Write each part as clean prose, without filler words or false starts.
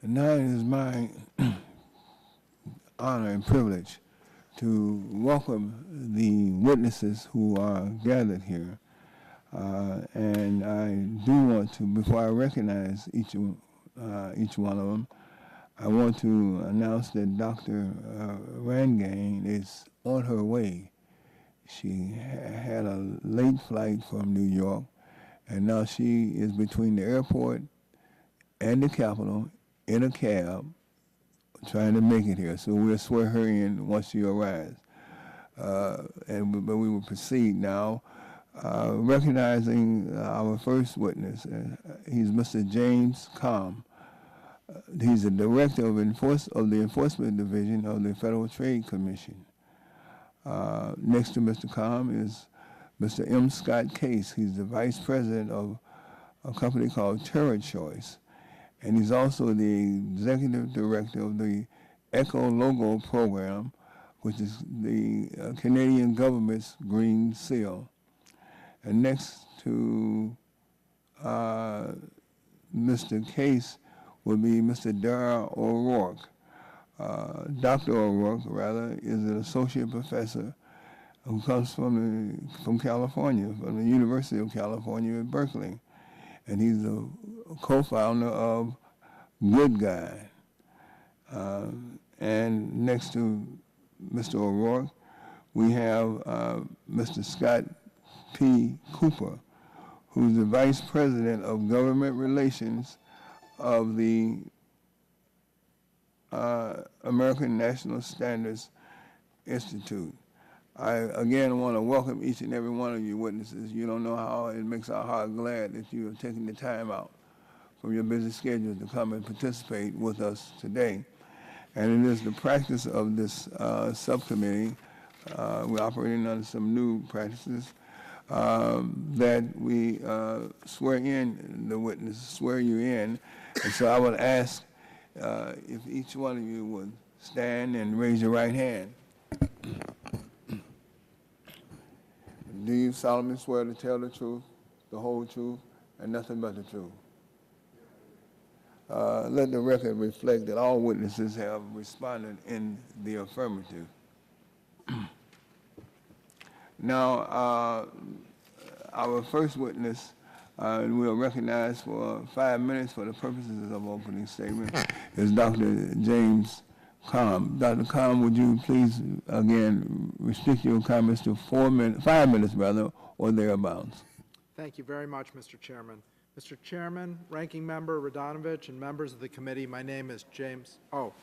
And now it is my honor and privilege to welcome the witnesses who are gathered here. And I do want to, before I recognize each one of them, I want to announce that Dr. Rangain is on her way. She had a late flight from New York, and now she is between the airport and the Capitol in a cab trying to make it here. So we'll swear her in once she arrives. But we will proceed now, recognizing our first witness. He's Mr. James Kalm. He's the director of the Enforcement Division of the Federal Trade Commission. Next to Mr. Kalm is Mr. M. Scott Case. He's the vice president of a company called TerraChoice, and he's also the executive director of the Eco Logo program, which is the Canadian government's Green Seal. And next to Mr. Case would be Mr. Darrell O'Rourke. Dr. O'Rourke, rather, is an associate professor who comes from California, from the University of California at Berkeley. And he's a co-founder of Good Guide. And next to Mr. O'Rourke, we have Mr. Scott P. Cooper, who's the Vice President of Government Relations of the American National Standards Institute. I again want to welcome each and every one of you witnesses. You don't know how it makes our heart glad that you have taken the time out from your busy schedule to come and participate with us today. And it is the practice of this subcommittee, we're operating under some new practices, that we swear in the witnesses, swear you in. And so I would ask if each one of you would stand and raise your right hand. Do you solemnly swear to tell the truth, the whole truth, and nothing but the truth? Let the record reflect that all witnesses have responded in the affirmative. Now, our first witness we'll recognize for 5 minutes for the purposes of opening statement is Dr. James Kalm. Dr. Kalm, would you please, again, restrict your comments to 5 minutes, rather, or thereabouts. Thank you very much, Mr. Chairman. Mr. Chairman, Ranking Member Radonovich, and members of the committee, my name is James Kalm.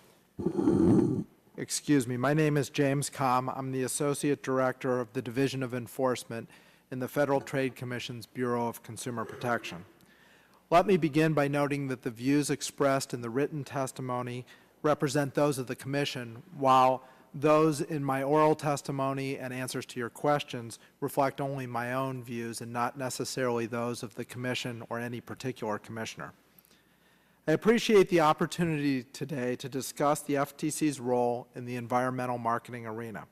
I'm the Associate Director of the Division of Enforcement in the Federal Trade Commission's Bureau of Consumer Protection. Let me begin by noting that the views expressed in the written testimony represent those of the Commission, while those in my oral testimony and answers to your questions reflect only my own views and not necessarily those of the Commission or any particular commissioner. I appreciate the opportunity today to discuss the FTC's role in the environmental marketing arena.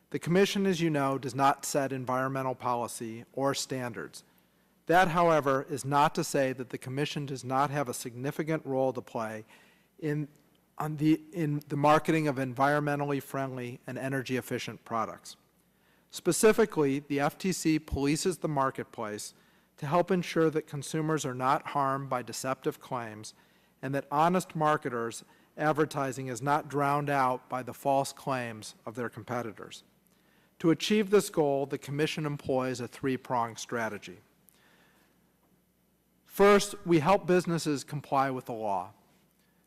The Commission, as you know, does not set environmental policy or standards. That, however, is not to say that the Commission does not have a significant role to play in the marketing of environmentally friendly and energy-efficient products. Specifically, the FTC polices the marketplace to help ensure that consumers are not harmed by deceptive claims and that honest marketers' advertising is not drowned out by the false claims of their competitors. To achieve this goal, the Commission employs a three-pronged strategy. First, we help businesses comply with the law.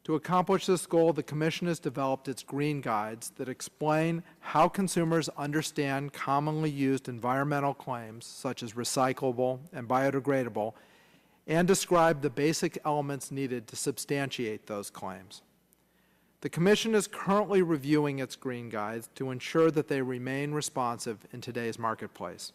To accomplish this goal, the Commission has developed its green guides that explain how consumers understand commonly used environmental claims, such as recyclable and biodegradable, and describe the basic elements needed to substantiate those claims. The Commission is currently reviewing its green guides to ensure that they remain responsive in today's marketplace.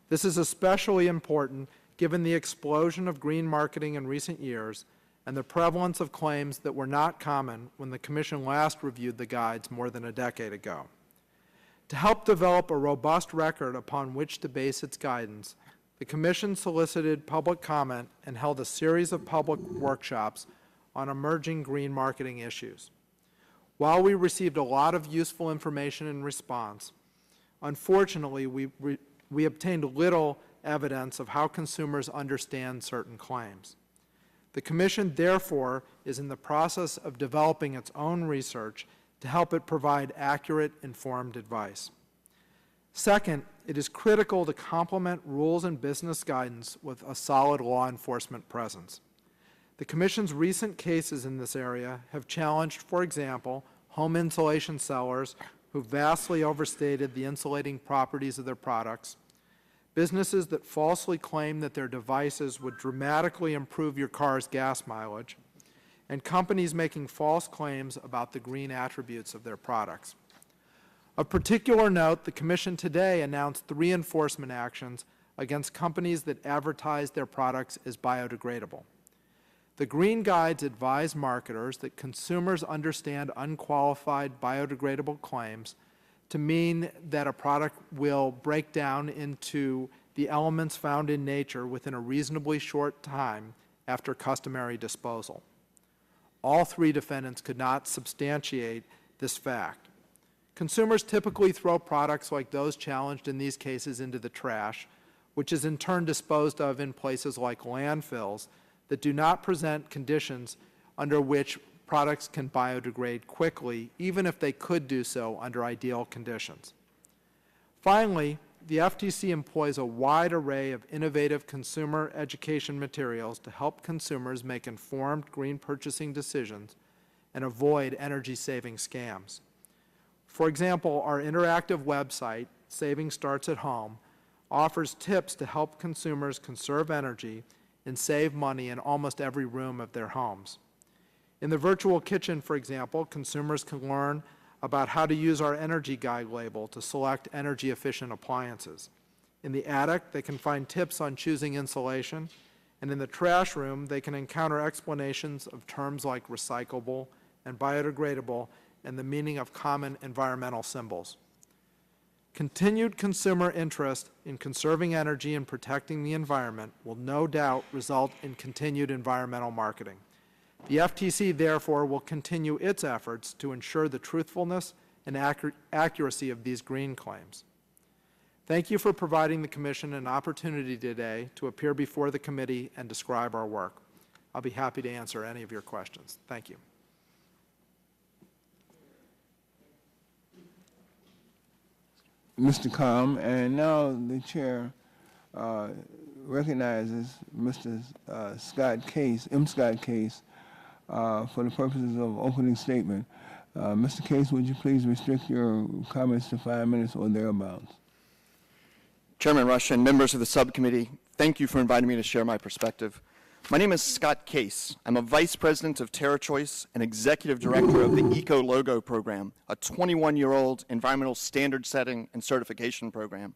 This is especially important given the explosion of green marketing in recent years and the prevalence of claims that were not common when the Commission last reviewed the guides more than a decade ago. To help develop a robust record upon which to base its guidance, the Commission solicited public comment and held a series of public workshops on emerging green marketing issues. While we received a lot of useful information in response, unfortunately, we obtained little evidence of how consumers understand certain claims. The Commission, therefore, is in the process of developing its own research to help it provide accurate, informed advice. Second, it is critical to complement rules and business guidance with a solid law enforcement presence. The Commission's recent cases in this area have challenged, for example, home insulation sellers who vastly overstated the insulating properties of their products, businesses that falsely claim that their devices would dramatically improve your car's gas mileage, and companies making false claims about the green attributes of their products. Of particular note, the Commission today announced 3 enforcement actions against companies that advertise their products as biodegradable. The Green Guides advise marketers that consumers understand unqualified biodegradable claims to mean that a product will break down into the elements found in nature within a reasonably short time after customary disposal. All 3 defendants could not substantiate this fact. Consumers typically throw products like those challenged in these cases into the trash, which is in turn disposed of in places like landfills that do not present conditions under which products can biodegrade quickly, even if they could do so under ideal conditions. Finally, the FTC employs a wide array of innovative consumer education materials to help consumers make informed green purchasing decisions and avoid energy-saving scams. For example, our interactive website, Saving Starts at Home, offers tips to help consumers conserve energy and save money in almost every room of their homes. In the virtual kitchen, for example, consumers can learn about how to use our energy guide label to select energy-efficient appliances. In the attic, they can find tips on choosing insulation, and in the trash room, they can encounter explanations of terms like recyclable and biodegradable and the meaning of common environmental symbols. Continued consumer interest in conserving energy and protecting the environment will no doubt result in continued environmental marketing. The FTC, therefore, will continue its efforts to ensure the truthfulness and accuracy of these green claims. Thank you for providing the Commission an opportunity today to appear before the committee and describe our work. I'll be happy to answer any of your questions. Thank you. Mr. Kalm, and now the chair recognizes Mr. Scott Case, M. Scott Case, for the purposes of opening statement. Mr. Case, would you please restrict your comments to 5 minutes or thereabouts? Chairman Rush and members of the subcommittee, thank you for inviting me to share my perspective. My name is Scott Case. I'm a Vice President of TerraChoice and Executive Director of the EcoLogo program, a 21-year-old environmental standard setting and certification program.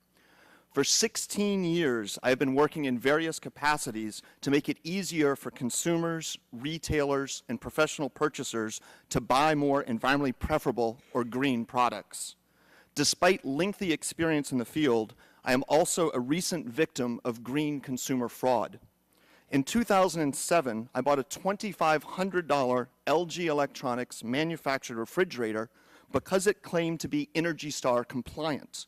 For 16 years, I have been working in various capacities to make it easier for consumers, retailers, and professional purchasers to buy more environmentally preferable or green products. Despite lengthy experience in the field, I am also a recent victim of green consumer fraud. In 2007, I bought a $2,500 LG Electronics manufactured refrigerator because it claimed to be ENERGY STAR compliant.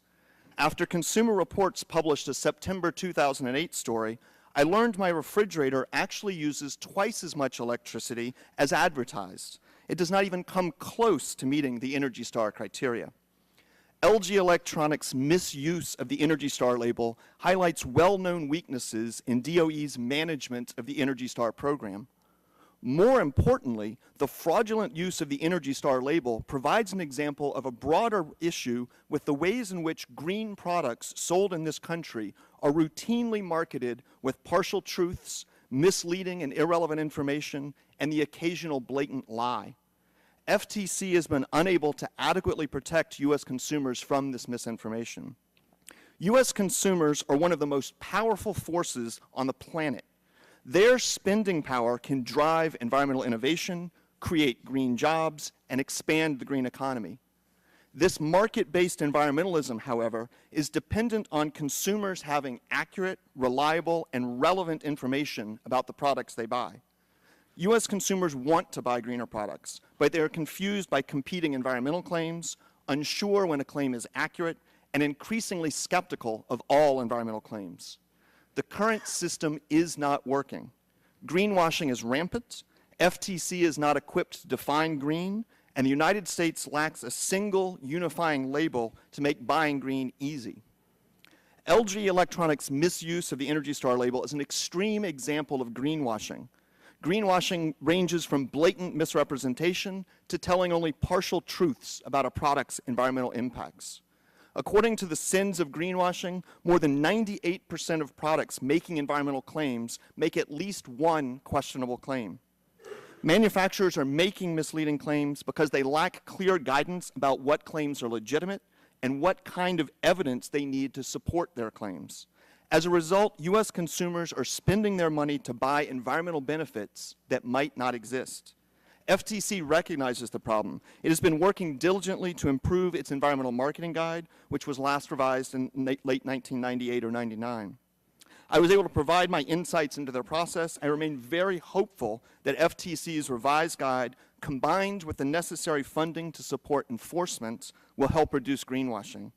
After Consumer Reports published a September 2008 story, I learned my refrigerator actually uses twice as much electricity as advertised. It does not even come close to meeting the ENERGY STAR criteria. LG Electronics' misuse of the ENERGY STAR label highlights well-known weaknesses in DOE's management of the ENERGY STAR program. More importantly, the fraudulent use of the ENERGY STAR label provides an example of a broader issue with the ways in which green products sold in this country are routinely marketed with partial truths, misleading and irrelevant information, and the occasional blatant lie. FTC has been unable to adequately protect U.S. consumers from this misinformation. U.S. consumers are one of the most powerful forces on the planet. Their spending power can drive environmental innovation, create green jobs, and expand the green economy. This market-based environmentalism, however, is dependent on consumers having accurate, reliable, and relevant information about the products they buy. U.S. consumers want to buy greener products, but they are confused by competing environmental claims, unsure when a claim is accurate, and increasingly skeptical of all environmental claims. The current system is not working. Greenwashing is rampant, FTC is not equipped to define green, and the United States lacks a single unifying label to make buying green easy. LG Electronics' misuse of the Energy Star label is an extreme example of greenwashing. Greenwashing ranges from blatant misrepresentation to telling only partial truths about a product's environmental impacts. According to the sins of greenwashing, more than 98% of products making environmental claims make at least one questionable claim. Manufacturers are making misleading claims because they lack clear guidance about what claims are legitimate and what kind of evidence they need to support their claims. As a result, U.S. consumers are spending their money to buy environmental benefits that might not exist. FTC recognizes the problem. It has been working diligently to improve its environmental marketing guide, which was last revised in late 1998 or 99. I was able to provide my insights into their process. I remain very hopeful that FTC's revised guide, combined with the necessary funding to support enforcement, will help reduce greenwashing.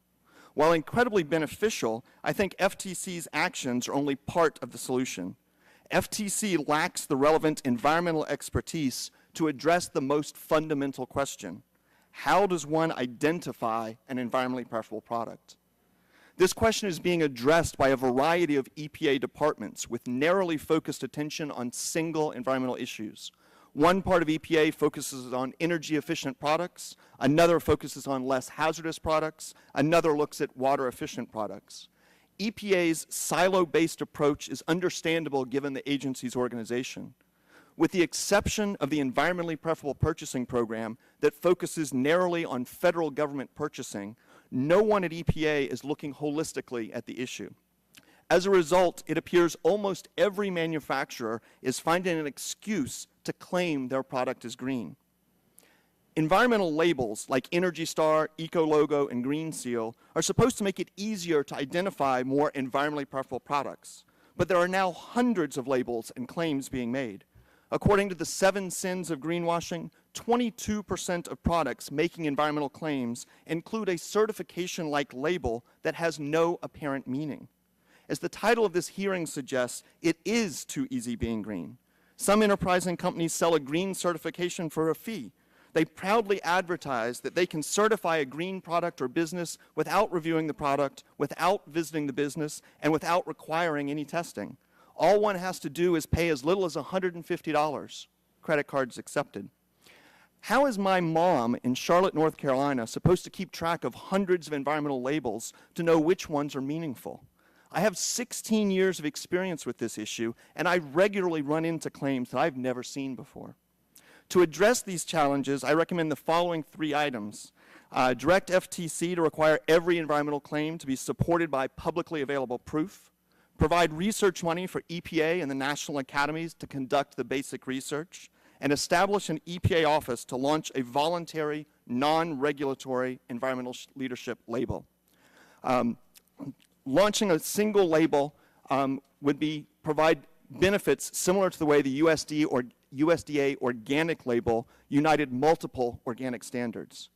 While incredibly beneficial, I think FTC's actions are only part of the solution. FTC lacks the relevant environmental expertise to address the most fundamental question: how does one identify an environmentally preferable product? This question is being addressed by a variety of EPA departments with narrowly focused attention on single environmental issues. One part of EPA focuses on energy-efficient products, another focuses on less hazardous products, another looks at water-efficient products. EPA's silo-based approach is understandable given the agency's organization. With the exception of the Environmentally Preferable Purchasing Program that focuses narrowly on federal government purchasing, no one at EPA is looking holistically at the issue. As a result, it appears almost every manufacturer is finding an excuse to claim their product is green. Environmental labels like Energy Star, EcoLogo, and Green Seal are supposed to make it easier to identify more environmentally preferable products, but there are now hundreds of labels and claims being made. According to the 7 sins of greenwashing, 22% of products making environmental claims include a certification-like label that has no apparent meaning. As the title of this hearing suggests, it is too easy being green. Some enterprising companies sell a green certification for a fee. They proudly advertise that they can certify a green product or business without reviewing the product, without visiting the business, and without requiring any testing. All one has to do is pay as little as $150, credit cards accepted. How is my mom in Charlotte, North Carolina, supposed to keep track of hundreds of environmental labels to know which ones are meaningful? I have 16 years of experience with this issue, and I regularly run into claims that I've never seen before. To address these challenges, I recommend the following 3 items. Direct FTC to require every environmental claim to be supported by publicly available proof. Provide research money for EPA and the national academies to conduct the basic research. And establish an EPA office to launch a voluntary, non-regulatory environmental leadership label. Launching a single label would provide benefits similar to the way the USDA organic label united multiple organic standards.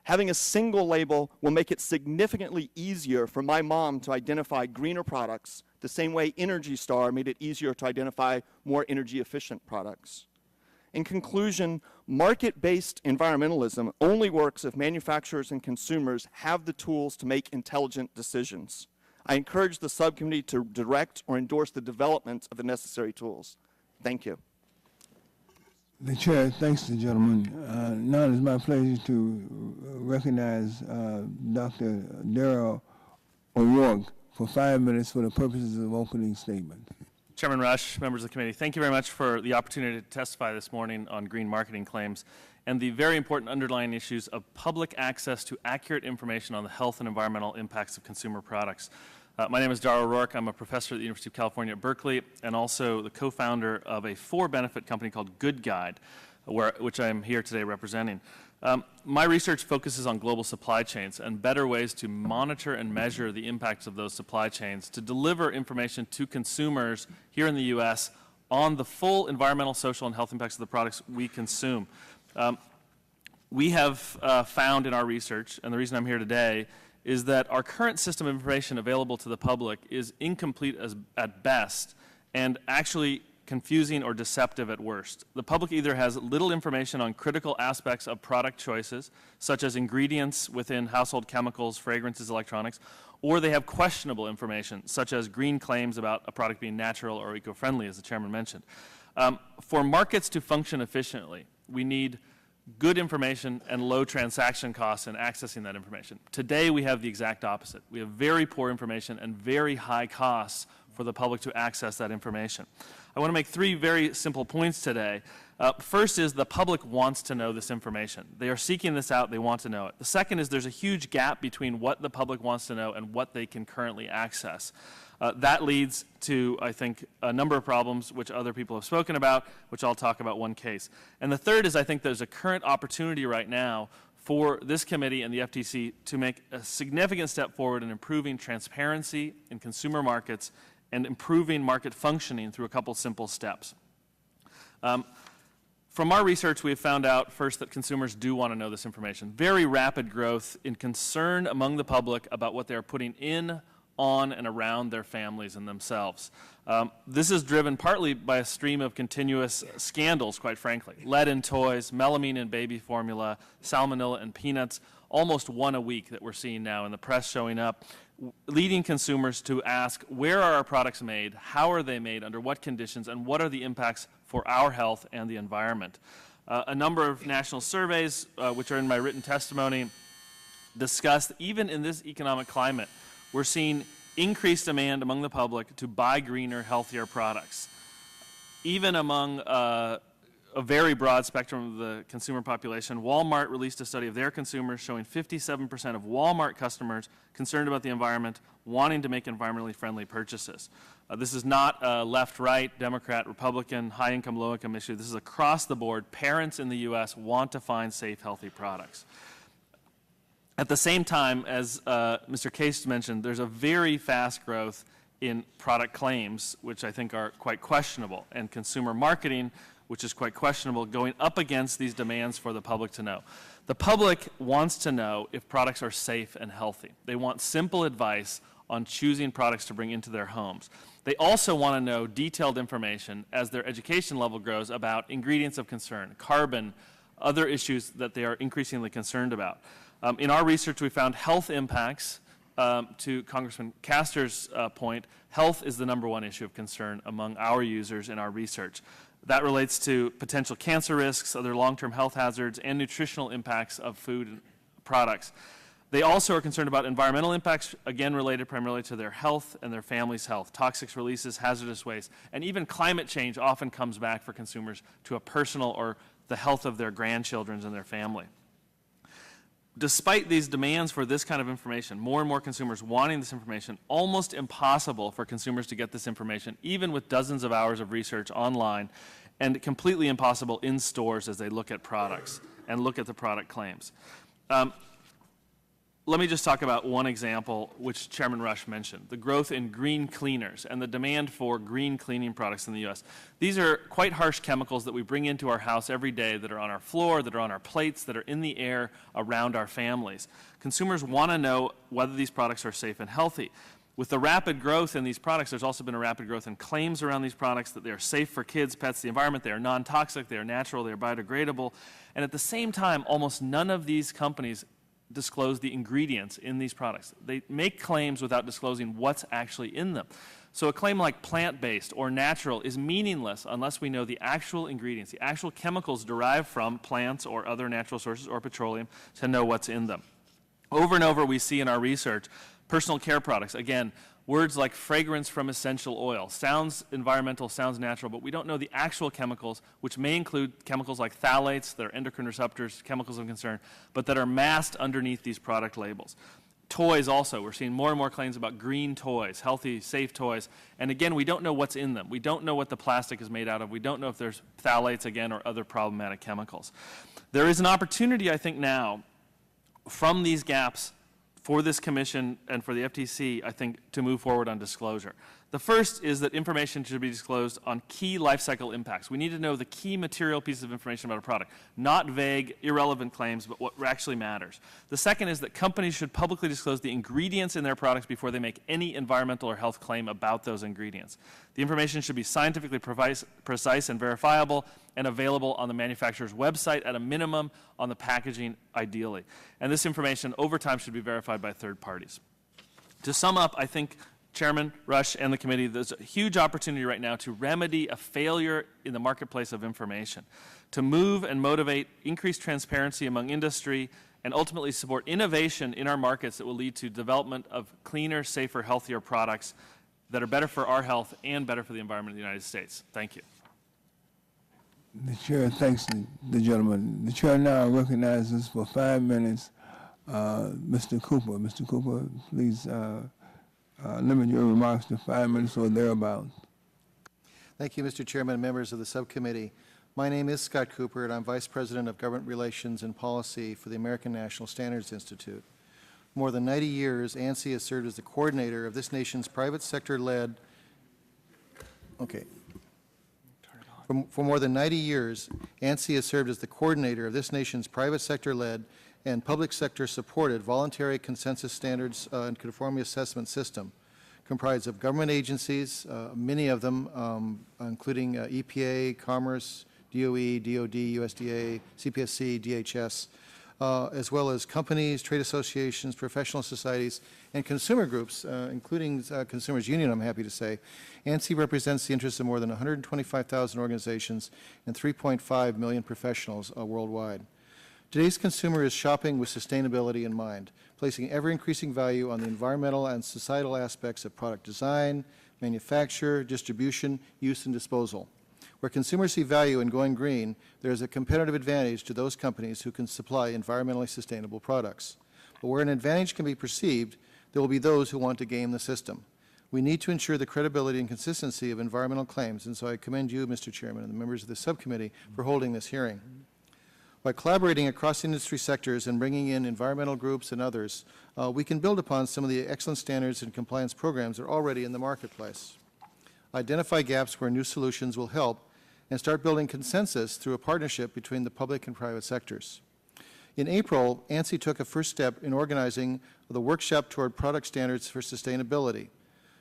Having a single label will make it significantly easier for my mom to identify greener products, the same way Energy Star made it easier to identify more energy-efficient products. In conclusion, market-based environmentalism only works if manufacturers and consumers have the tools to make intelligent decisions. I encourage the subcommittee to direct or endorse the development of the necessary tools. Thank you. The chair thanks the gentleman. Now it is my pleasure to recognize Dr. Darrell O'Rourke for 5 minutes for the purposes of opening statement. Chairman Rush, members of the committee, thank you very much for the opportunity to testify this morning on green marketing claims and the very important underlying issues of public access to accurate information on the health and environmental impacts of consumer products. My name is Darrell O'Rourke. I'm a professor at the University of California at Berkeley and also the co-founder of a for-benefit company called Good Guide, which I'm here today representing. My research focuses on global supply chains and better ways to monitor and measure the impacts of those supply chains to deliver information to consumers here in the U.S. on the full environmental, social, and health impacts of the products we consume. We have found in our research, and the reason I'm here today, is that our current system of information available to the public is incomplete at best and actually confusing or deceptive at worst. The public either has little information on critical aspects of product choices, such as ingredients within household chemicals, fragrances, electronics, or they have questionable information, such as green claims about a product being natural or eco-friendly, as the chairman mentioned. For markets to function efficiently, we need good information and low transaction costs in accessing that information. Today, we have the exact opposite. We have very poor information and very high costs for the public to access that information. I want to make three very simple points today. First is the public wants to know this information. They are seeking this out. They want to know it. The second is there's a huge gap between what the public wants to know and what they can currently access. That leads to, I think, a number of problems which other people have spoken about, which I'll talk about one case. And the third is I think there's a current opportunity right now for this committee and the FTC to make a significant step forward in improving transparency in consumer markets and improving market functioning through a couple simple steps. From our research, we have found out first that consumers do want to know this information. Very rapid growth in concern among the public about what they are putting in, on, and around their families and themselves. This is driven partly by a stream of continuous scandals, quite frankly. Lead in toys, melamine in baby formula, salmonella in peanuts, almost one a week that we're seeing now in the press showing up, leading consumers to ask, where are our products made, how are they made, under what conditions, and what are the impacts for our health and the environment. A number of national surveys, which are in my written testimony, discuss even in this economic climate, we're seeing increased demand among the public to buy greener, healthier products. Even among a very broad spectrum of the consumer population, Walmart released a study of their consumers showing 57% of Walmart customers concerned about the environment wanting to make environmentally friendly purchases. This is not a left-right, Democrat, Republican, high-income, low-income issue. This is across the board. Parents in the U.S. want to find safe, healthy products. At the same time, as Mr. Case mentioned, there's a very fast growth in product claims, which I think are quite questionable, and consumer marketing, which is quite questionable, going up against these demands for the public to know. The public wants to know if products are safe and healthy. They want simple advice on choosing products to bring into their homes. They also want to know detailed information as their education level grows about ingredients of concern, carbon, other issues that they are increasingly concerned about. In our research, we found health impacts. To Congressman Castor's point, health is the #1 issue of concern among our users in our research. That relates to potential cancer risks, other long-term health hazards, and nutritional impacts of food products. They also are concerned about environmental impacts, again related primarily to their health and their family's health, toxic releases, hazardous waste, and even climate change often comes back for consumers to a personal or the health of their grandchildren and their family. Despite these demands for this kind of information, more and more consumers wanting this information, almost impossible for consumers to get this information, even with dozens of hours of research online, and completely impossible in stores as they look at products and look at the product claims. Let me just talk about one example, which Chairman Rush mentioned, the growth in green cleaners and the demand for green cleaning products in the U.S. These are quite harsh chemicals that we bring into our house every day that are on our floor, that are on our plates, that are in the air around our families. Consumers want to know whether these products are safe and healthy. With the rapid growth in these products, there's also been a rapid growth in claims around these products that they are safe for kids, pets, the environment, they are non-toxic, they are natural, they are biodegradable. And at the same time, almost none of these companies disclose the ingredients in these products. They make claims without disclosing what's actually in them. So a claim like plant-based or natural is meaningless unless we know the actual ingredients, the actual chemicals derived from plants or other natural sources or petroleum to know what's in them. Over and over we see in our research personal care products, again, words like fragrance from essential oil. Sounds environmental, sounds natural, but we don't know the actual chemicals, which may include chemicals like phthalates, that are endocrine receptors, chemicals of concern, but that are masked underneath these product labels. Toys also, we're seeing more and more claims about green toys, healthy, safe toys, and again, we don't know what's in them. We don't know what the plastic is made out of. We don't know if there's phthalates, again, or other problematic chemicals. There is an opportunity, I think, now, from these gaps for this commission and for the FTC, I think, to move forward on disclosure. The first is that information should be disclosed on key life cycle impacts. We need to know the key material pieces of information about a product, not vague, irrelevant claims, but what actually matters. The second is that companies should publicly disclose the ingredients in their products before they make any environmental or health claim about those ingredients. The information should be scientifically precise and verifiable and available on the manufacturer's website at a minimum, on the packaging ideally. And this information over time should be verified by third parties. To sum up, I think Chairman Rush and the committee, there's a huge opportunity right now to remedy a failure in the marketplace of information, to move and motivate increased transparency among industry, and ultimately support innovation in our markets that will lead to development of cleaner, safer, healthier products that are better for our health and better for the environment of the United States. Thank you. The chair thanks the gentleman. The chair now recognizes for 5 minutes Mr. Cooper. Mr. Cooper, please limit your remarks to 5 minutes or thereabouts. Thank you, Mr. Chairman and members of the subcommittee. My name is Scott Cooper, and I'm Vice President of Government Relations and Policy for the American National Standards Institute. For more than 90 years, ANSI has served as the coordinator of this nation's private sector-led For more than 90 years, ANSI has served as the coordinator of this nation's private sector-led and public sector-supported voluntary consensus standards and conformity assessment system, comprised of government agencies, many of them, including EPA, Commerce, DOE, DOD, USDA, CPSC, DHS, as well as companies, trade associations, professional societies, and consumer groups, including Consumers Union, I'm happy to say. ANSI represents the interests of more than 125,000 organizations and 3.5 million professionals worldwide. Today's consumer is shopping with sustainability in mind, placing ever-increasing value on the environmental and societal aspects of product design, manufacture, distribution, use, and disposal. Where consumers see value in going green, there is a competitive advantage to those companies who can supply environmentally sustainable products. But where an advantage can be perceived, there will be those who want to game the system. We need to ensure the credibility and consistency of environmental claims, and so I commend you, Mr. Chairman, and the members of the subcommittee for holding this hearing. By collaborating across industry sectors and bringing in environmental groups and others, we can build upon some of the excellent standards and compliance programs that are already in the marketplace. Identify gaps where new solutions will help, and start building consensus through a partnership between the public and private sectors. In April, ANSI took a first step in organizing the workshop toward product standards for sustainability.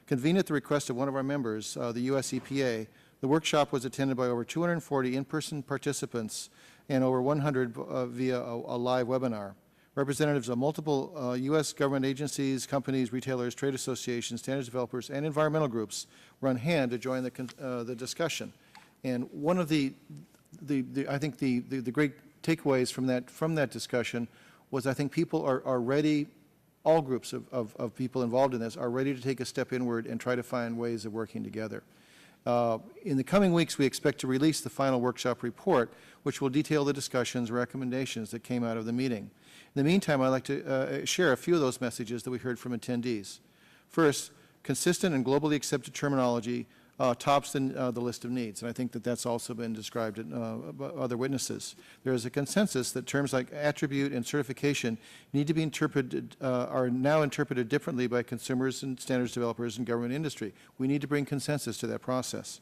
Convened at the request of one of our members, the U.S. EPA, the workshop was attended by over 240 in-person participants and over 100 via a live webinar. Representatives of multiple U.S. government agencies, companies, retailers, trade associations, standards developers, and environmental groups were on hand to join the discussion. And one of I think the great takeaways from that discussion was I think people are ready, all groups of people involved in this are ready to take a step inward and try to find ways of working together. In the coming weeks, we expect to release the final workshop report, which will detail the discussions and recommendations that came out of the meeting. In the meantime, I'd like to share a few of those messages that we heard from attendees. First, consistent and globally accepted terminology tops the list of needs, and I think that that's also been described by other witnesses. There is a consensus that terms like attribute and certification need to be interpreted, are now interpreted differently by consumers and standards developers and government industry. We need to bring consensus to that process.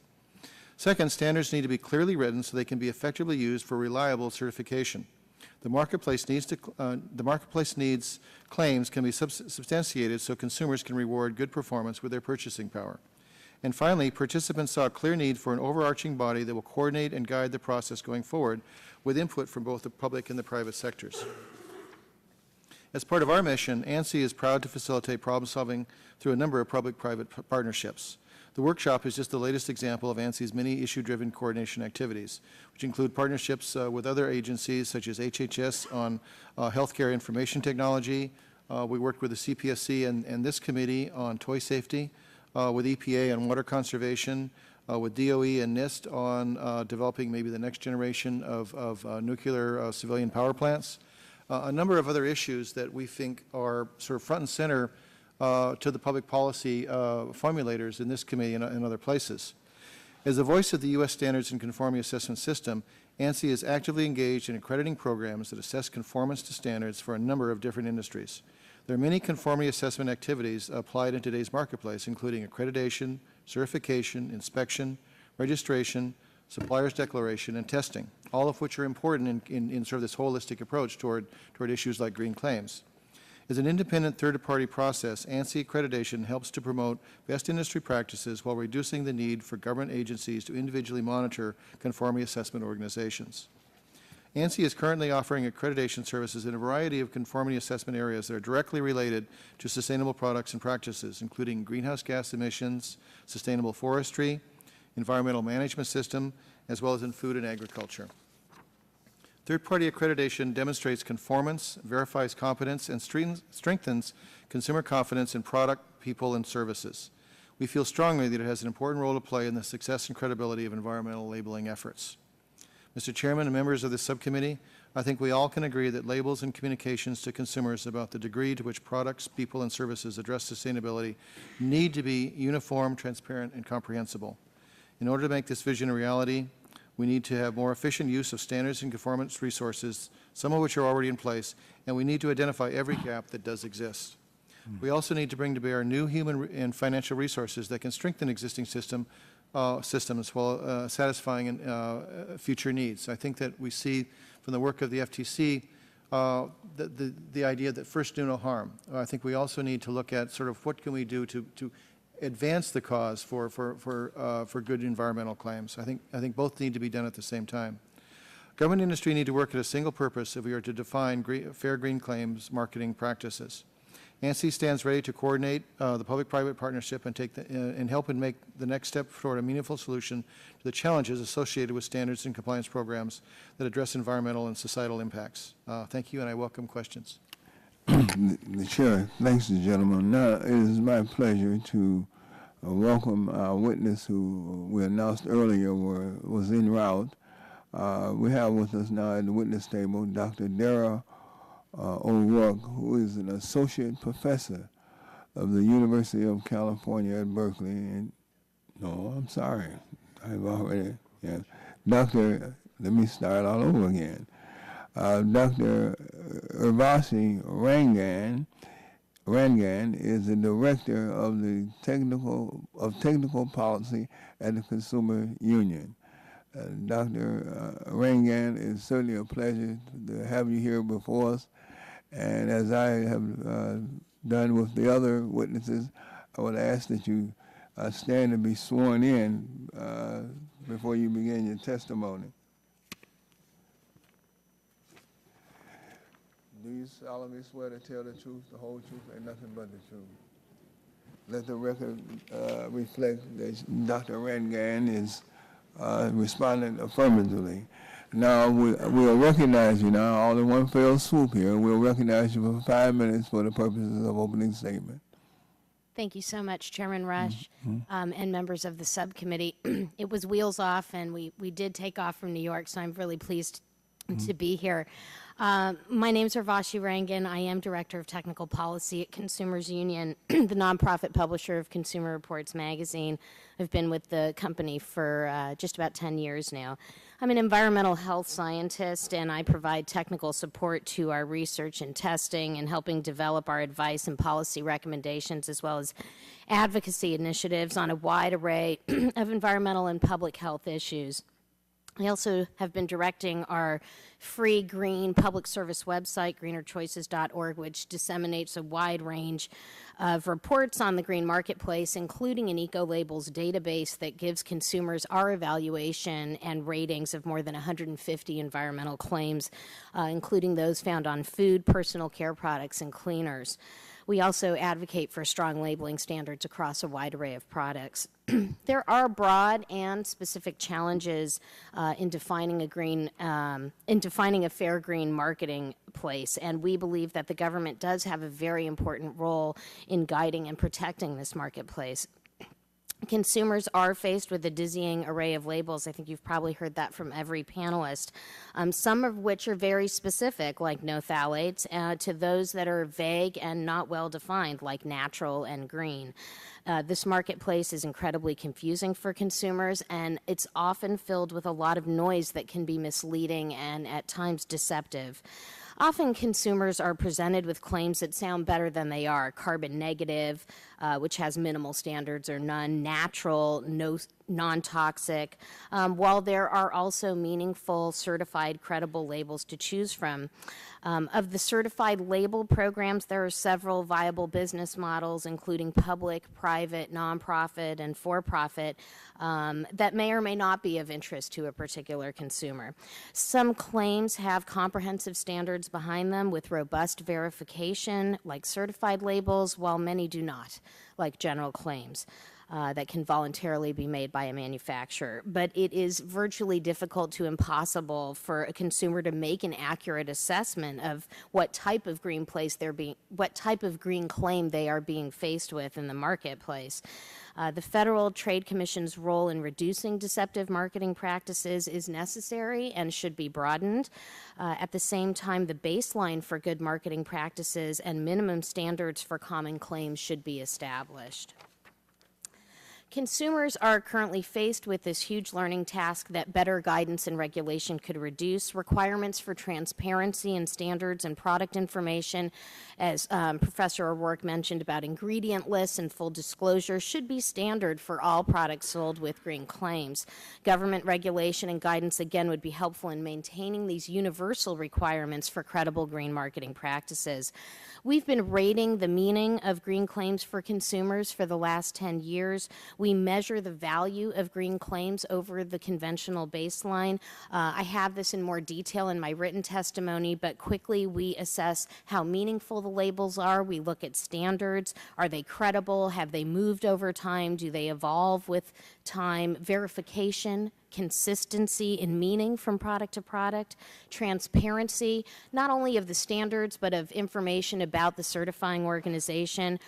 Second, standards need to be clearly written so they can be effectively used for reliable certification. The marketplace needs claims can be substantiated so consumers can reward good performance with their purchasing power. And finally, participants saw a clear need for an overarching body that will coordinate and guide the process going forward with input from both the public and the private sectors. As part of our mission, ANSI is proud to facilitate problem solving through a number of public-private partnerships. The workshop is just the latest example of ANSI's many issue-driven coordination activities, which include partnerships with other agencies such as HHS on healthcare information technology. We worked with the CPSC and this committee on toy safety, with EPA on water conservation, with DOE and NIST on developing maybe the next generation of nuclear civilian power plants. A number of other issues that we think are sort of front and center to the public policy formulators in this committee and other places. As the voice of the U.S. Standards and Conformity Assessment System, ANSI is actively engaged in accrediting programs that assess conformance to standards for a number of different industries. There are many conformity assessment activities applied in today's marketplace, including accreditation, certification, inspection, registration, supplier's declaration, and testing, all of which are important in sort of this holistic approach toward issues like green claims. As an independent third-party process, ANSI accreditation helps to promote best industry practices while reducing the need for government agencies to individually monitor conformity assessment organizations. ANSI is currently offering accreditation services in a variety of conformity assessment areas that are directly related to sustainable products and practices, including greenhouse gas emissions, sustainable forestry, environmental management system, as well as in food and agriculture. Third-party accreditation demonstrates conformance, verifies competence, and strengthens consumer confidence in product, people, and services. We feel strongly that it has an important role to play in the success and credibility of environmental labeling efforts. Mr. Chairman and members of this subcommittee, I think we all can agree that labels and communications to consumers about the degree to which products, people, and services address sustainability need to be uniform, transparent, and comprehensible. In order to make this vision a reality, we need to have more efficient use of standards and conformance resources, some of which are already in place, and we need to identify every gap that does exist. We also need to bring to bear new human and financial resources that can strengthen existing systems while satisfying future needs. I think that we see from the work of the FTC the idea that first do no harm. I think we also need to look at sort of what can we do to advance the cause for good environmental claims. I think both need to be done at the same time. Government and industry need to work at a single purpose if we are to define fair green claims marketing practices. ANSI stands ready to coordinate the public-private partnership and help and make the next step toward a meaningful solution to the challenges associated with standards and compliance programs that address environmental and societal impacts. Thank you, and I welcome questions. The Chair, thanks, gentlemen. Now it is my pleasure to welcome our witness who we announced earlier was en route. We have with us now at the witness table Dr. Dara O'Rourke, who is an associate professor of the University of California at Berkeley. And no, I'm sorry, I've already, yeah. Let me start all over again. Dr. Urvashi Rangan is the director of the technical policy at the Consumer Union. Dr. Rangan, it's certainly a pleasure to have you here before us. And as I have done with the other witnesses, I would ask that you stand and be sworn in before you begin your testimony. Do you solemnly swear to tell the truth, the whole truth, and nothing but the truth? Let the record reflect that Dr. Rangan is responding affirmatively. Now, we'll recognize you now, all in one fell swoop here. We'll recognize you for 5 minutes for the purposes of opening statement. Thank you so much, Chairman Rush, and members of the subcommittee. It was wheels off, and we did take off from New York, so I'm really pleased to be here. My name is Urvashi Rangan. I am Director of Technical Policy at Consumers Union, the nonprofit publisher of Consumer Reports magazine. I've been with the company for just about 10 years now. I'm an environmental health scientist, and I provide technical support to our research and testing and helping develop our advice and policy recommendations, as well as advocacy initiatives on a wide array of environmental and public health issues. I also have been directing our free green public service website, greenerchoices.org, which disseminates a wide range of reports on the green marketplace, including an eco-labels database that gives consumers our evaluation and ratings of more than 150 environmental claims, including those found on food, personal care products, and cleaners. We also advocate for strong labeling standards across a wide array of products. There are broad and specific challenges in defining a fair green marketing place, and we believe that the government does have a very important role in guiding and protecting this marketplace. Consumers are faced with a dizzying array of labels. I think you've probably heard that from every panelist, some of which are very specific, like no phthalates, to those that are vague and not well defined, like natural and green. This marketplace is incredibly confusing for consumers, and it's often filled with a lot of noise that can be misleading and at times deceptive. Often consumers are presented with claims that sound better than they are: carbon negative, which has minimal standards or none; natural, no, non-toxic, while there are also meaningful, certified, credible labels to choose from. Of the certified label programs, there are several viable business models, including public, private, nonprofit, and for-profit, that may or may not be of interest to a particular consumer. Some claims have comprehensive standards behind them with robust verification, like certified labels, while many do not, like general claims. That can voluntarily be made by a manufacturer. But it is virtually difficult to impossible for a consumer to make an accurate assessment of what type of green claim they are being faced with in the marketplace. The Federal Trade Commission's role in reducing deceptive marketing practices is necessary and should be broadened. At the same time, the baseline for good marketing practices and minimum standards for common claims should be established. Consumers are currently faced with this huge learning task that better guidance and regulation could reduce. Requirements for transparency and standards and product information, as Professor O'Rourke mentioned about ingredient lists and full disclosure, should be standard for all products sold with green claims. Government regulation and guidance, again, would be helpful in maintaining these universal requirements for credible green marketing practices. We've been rating the meaning of green claims for consumers for the last 10 years. We measure the value of green claims over the conventional baseline. I have this in more detail in my written testimony, but quickly we assess how meaningful the labels are. We look at standards. Are they credible? Have they moved over time? Do they evolve with time? Verification, consistency in meaning from product to product, transparency, not only of the standards, but of information about the certifying organization,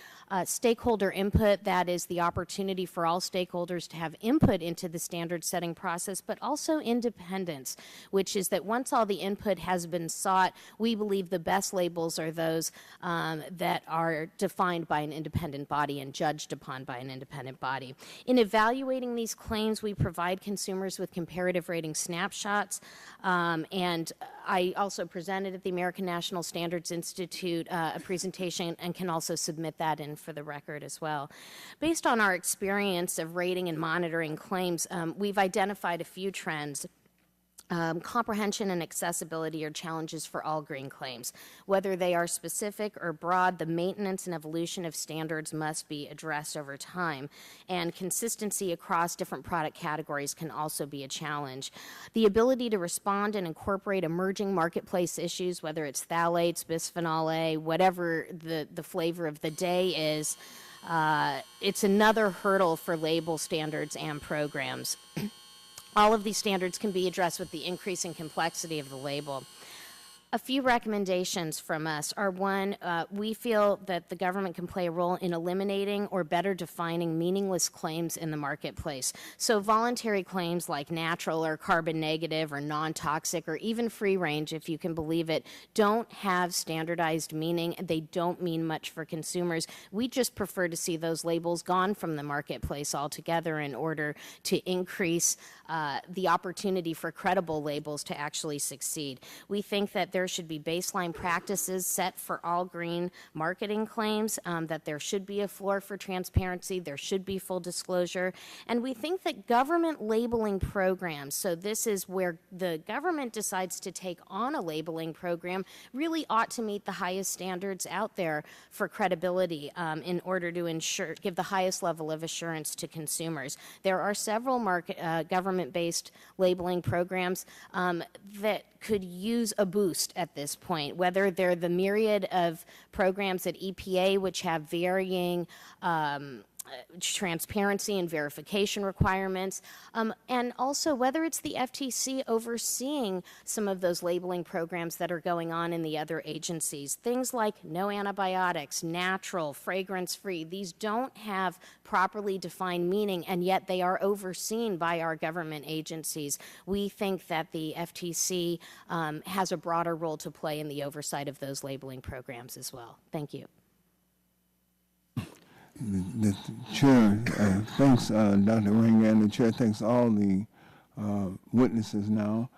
stakeholder input, that is the opportunity for all stakeholders to have input into the standard setting process, but also independence, which is that once all the input has been sought, we believe the best labels are those that are defined by an independent body and judged upon by an independent body. In evaluating these claims, we provide consumers with comparative rating snapshots, and I also presented at the American National Standards Institute a presentation and can also submit that in for the record as well. Based on our experience of rating and monitoring claims, we've identified a few trends. Comprehension and accessibility are challenges for all green claims. Whether they are specific or broad, the maintenance and evolution of standards must be addressed over time, and consistency across different product categories can also be a challenge. The ability to respond and incorporate emerging marketplace issues, whether it's phthalates, bisphenol A, whatever the flavor of the day is, it's another hurdle for label standards and programs. All of these standards can be addressed with the increasing complexity of the label. A few recommendations from us are: one, we feel that the government can play a role in eliminating or better defining meaningless claims in the marketplace. So voluntary claims like natural or carbon negative or non-toxic or even free range, if you can believe it, don't have standardized meaning. They don't mean much for consumers. We just prefer to see those labels gone from the marketplace altogether in order to increase the opportunity for credible labels to actually succeed. We think that there should be baseline practices set for all green marketing claims, that there should be a floor for transparency, there should be full disclosure, and we think that government labeling programs, so this is where the government decides to take on a labeling program, really ought to meet the highest standards out there for credibility in order to give the highest level of assurance to consumers. There are several government-based labeling programs that could use a boost at this point, whether they're the myriad of programs at EPA which have varying transparency and verification requirements, and also whether it's the FTC overseeing some of those labeling programs that are going on in the other agencies. Things like no antibiotics, natural, fragrance-free, these don't have properly defined meaning, and yet they are overseen by our government agencies. We think that the FTC has a broader role to play in the oversight of those labeling programs as well. Thank you. The chair thanks Dr. Rangan. The chair thanks all the witnesses now.